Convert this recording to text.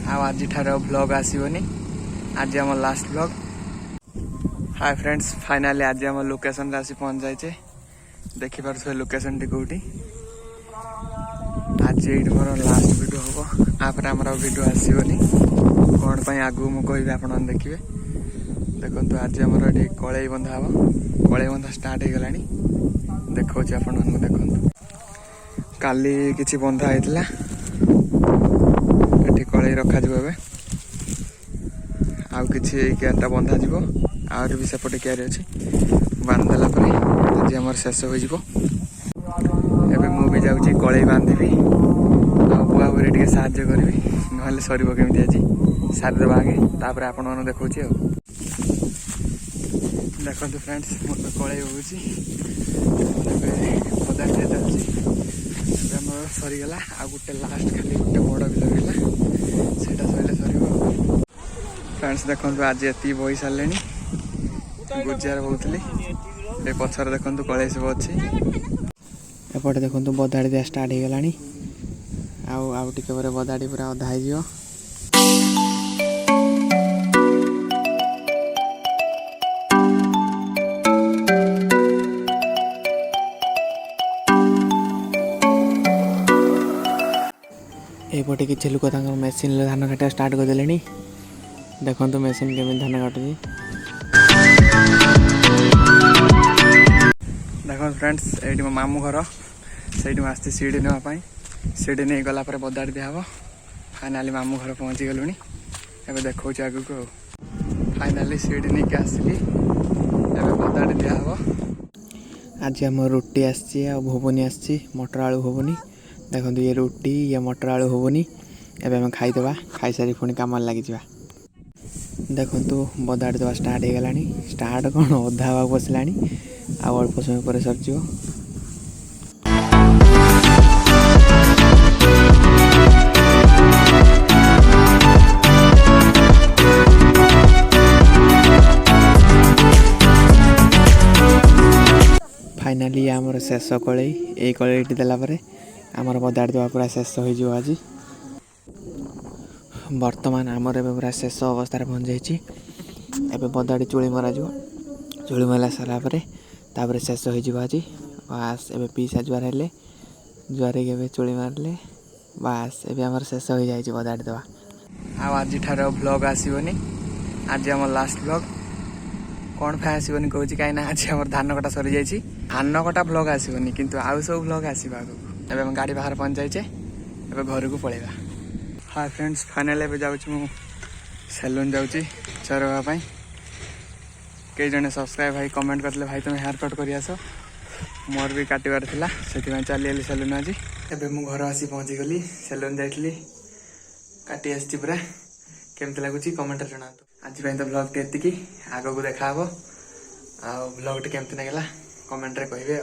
आज व्लॉग आसोनी आज आम last vlog. Hi friends, finally आज आम लोकेशन आसी पहुंच जाए। देखिपे लोकेशन टी कौटी आज ये मोर लास्ट वीडियो हम आप वीडियो आसोनी कौन पर आगू मुझे आप देखिए। देखो आज आम कलई बंधा हम कलई बंधा स्टार्ट हो गला देखा देखो काली किसी बंधा होता कलई रखा आउ कि क्यारटा बंधा जीव आहरी भी सेपटे क्यारी अच्छी बांधदेला आज आम शेष हो मुझे जाऊँगी कलई बांधि बुआ बुरी टे साहय करी ना सर केमी आज सारीदेवा आगे तापर आपण देखा देखो फ्रेंड्स मोर कलई हो सरीगला आ गोटे लास्ट खाली गोटे बड़ बिल रहा से सर फ्रेंड्स देखो आज ये बही सारे गुजार बहुली ये पचर देखो कलई सब अच्छी एपटे देखो बदाड़ी दिया स्टार्ट हो गला आउ टे बदाड़ी पूरा अधा हो एपटे किसी लोक मेसीन धान काटा स्टार्ट करदे देखो मेसीन केमी धान काटुची। देखो फ्रेंड्स ये मो मामू घर से आसती सीढ़ी नापी सीढ़ी नहीं गला बदाड़ी दिहब। फाइनाली मामू घर पहुँची गलुनी एवं देखा आगू को फाइनाली सीढ़ी नहीं आसली बदाड़ी दिहब। आज आम रुटी आसी भुवनी आसी मटर आलू भुवनी देखो ये रुटी ये मटर आलू भुवनी एवं खाईदे खाई सारी पुणी कम लगी जा। देखो बदाड़ी देवा स्टार्ट हो गला स्टार्ट कौन अधा हवा बसला अल्प समय पर सरज। फाइनाली आमर शेष कलई ये कलई देलापर आमर बदाड़ी देवा पूरा शेष हो आज। बर्तमान आमर ए पूरा शेष अवस्था पहुँच जाए बदाड़ी चूली मरा चूली मरला सारापर शेष हो आज। बास ए पीसा जुआर हेले जुआर के चूली मारे बास ए आमर शेष हो जाए बदाड़ी देवा। आज व्लॉग आसोनी आज आम लास्ट व्लॉग कौन फे आसोनी कौच कहीं आज आम धान कटा सरी जाइए धान कटा व्लॉग आसोनी किंतु आउ सब व्लॉग आसो आगे गाड़ी बाहर पहुँच जाइए एवं घर को पलैया। हाय फ्रेंड्स फाइनाल एवं जाऊँ सैलून जाऊँगी चरवाई कई जने सब्सक्राइब भाई कमेंट करते भाई तुम हेयर कट कर आस मोर भी काटबार था से चली सैलून आज एवं मु घर आसी पहुँची गली सैलून जाइली काटी आसी पूरा केमती लगुच कमेंट जना। आज तो ब्लॉग टी आग को देखा आ ब्लॉग टी केमती लगे कमेंट रे कहे।